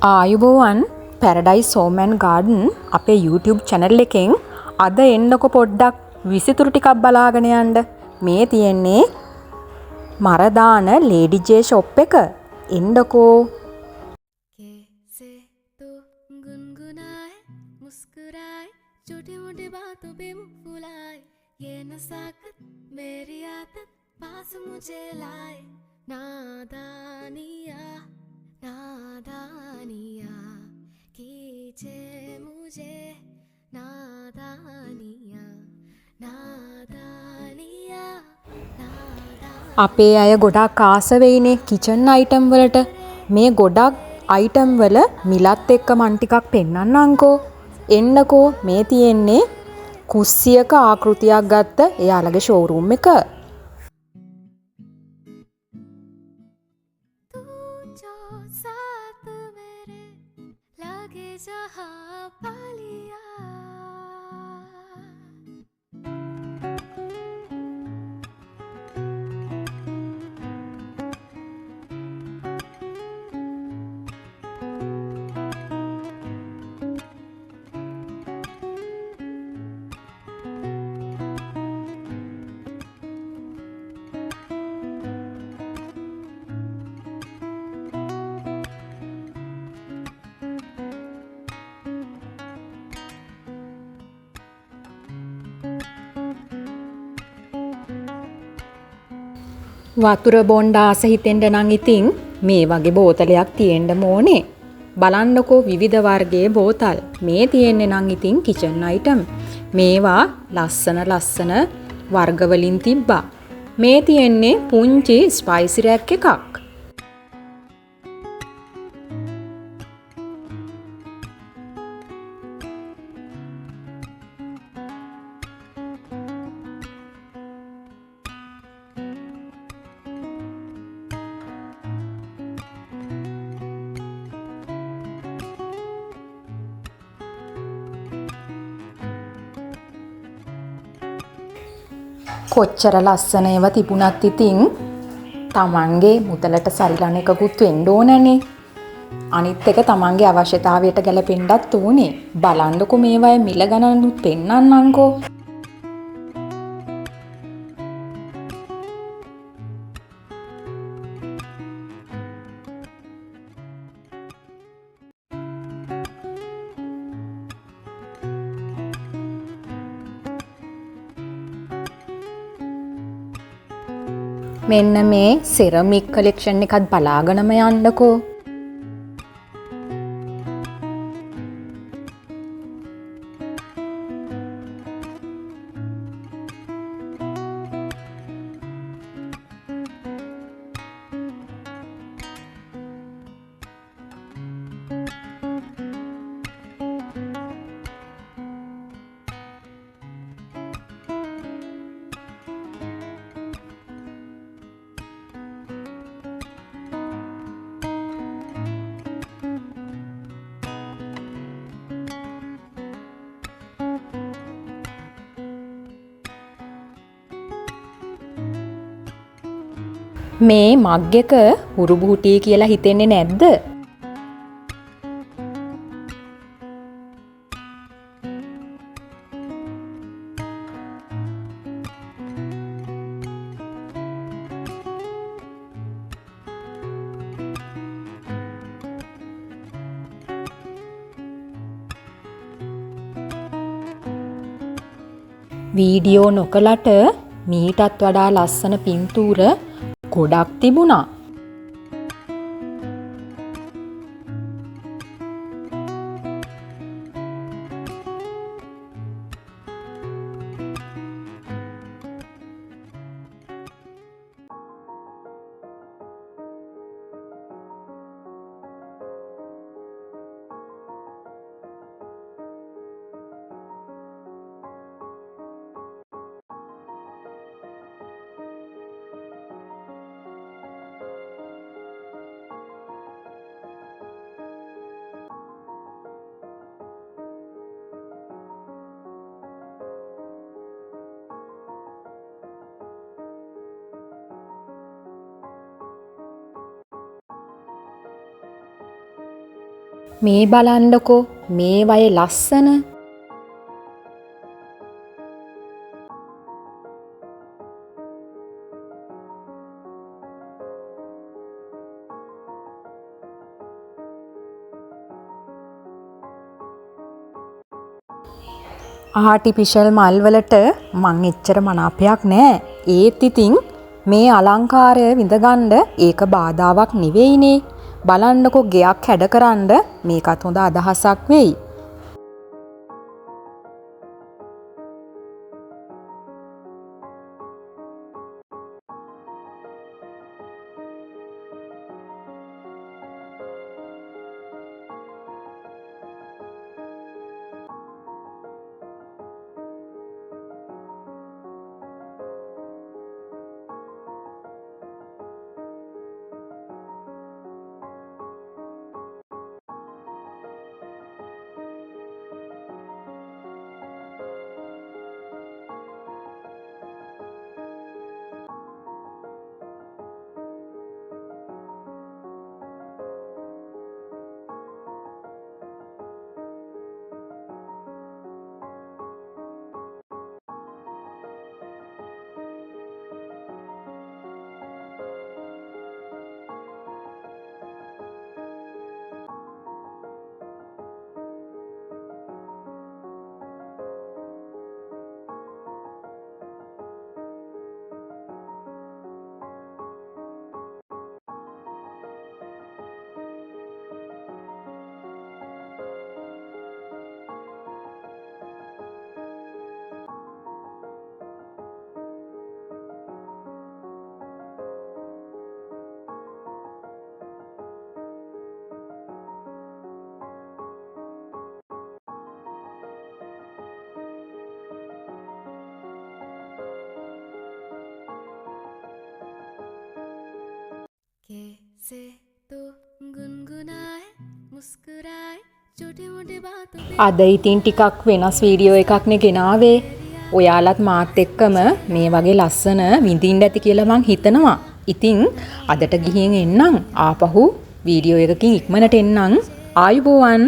ආයුබෝවන් paradise home and garden අපේ YouTube channel එකෙන් අද එන්නකො පොඩ්ඩක් විසිතුරු ටිකක් බලාගෙන යන්න. මේ තියෙන්නේ මරදාන ලේඩි ජේ ෂොප් එක. එන්නකෝ. कैसे तो गुनगुनाए मुस्कुराए छोटी मोटी बातों पे मुंह फुलाए ये नसाकत मेरी आदत पास मुझे लाए नादानिया नादानिया कीजे मुझे नादानिया नादानिया අපේ අය ගොඩාක් ආස වෙයිනේ කිචන් අයිටම් වලට. මේ ගොඩක් අයිටම් වල මිලත් එක්ක මන් ටිකක් පෙන්නන්නම්කෝ. එන්නකෝ. මේ තියෙන්නේ කුස්සියක ආකෘතියක් ගත්ත එයාලගේ ෂෝරූම් එක. तू जो साथ मेरे लगे जहाँ पालिया වතුර බොණ්ඩ ආස හිතෙන්ඩ නම් ඉතින් මේ වගේ බෝතලයක් තියෙන්න ඕනේ. බලන්නකෝ විවිධ වර්ගයේ බෝතල්. මේ තියෙන්නේ නම් ඉතින් කිචන් අයිටම්. මේවා ලස්සන වර්ගවලින් තිබ්බා. මේ තියෙන්නේ පුංචි ස්පයිසි රැක් එකක්. කොච්චර ලස්සන ඒවා තිබුණත් ඉතින් තමන්ගේ මුදලට සරිලන එකකුත් වෙන්න ඕනනේ. අනිත් එක තමන්ගේ අවශ්‍යතාවයට ගැලපෙන්නත් ඕනේ. බලන්නකො මේවායේ මිල ගණනුත් පෙන්නන්නම්කෝ. මෙන්න මේ සෙරමික් කලෙක්ෂන් එකත් බලාගෙනම යන්නකෝ. මේ මග් එක හුරුබුහුටි කියලා හිතෙන්නේ නැද්ද? වීඩියෝ නොකලට මීටත් වඩා ලස්සන පින්තූර ගොඩක් තිබුණා. මේ බලන්නකෝ මේ වයේ ලස්සන. ආටිෆිෂල් මල් වලට මං එච්චර මනාපයක් නෑ. ඒත් ඉතින් මේ අලංකාරය විඳගන්න ඒක බාධාවක් නෙවෙයිනේ. බලන්නකෝ ගෙයක් හැඩකරන්න මේකත් හොඳ අදහසක් වෙයි. कैसे तो गुनगुनाए मुस्कुराए छोटी मोटी बातों पे අද ඉතින් ටිකක් වෙනස් වීඩියෝ එකක් නේ ගෙනාවේ. ඔයාලත් මාත් එක්කම මේ වගේ ලස්සන විඳින්න ඇති කියලා මං හිතනවා. ඉතින් අදට ගිහින් එන්නම්. ආපහු වීඩියෝ එකකින් ඉක්මනට එන්නම්. ආයුබෝවන්.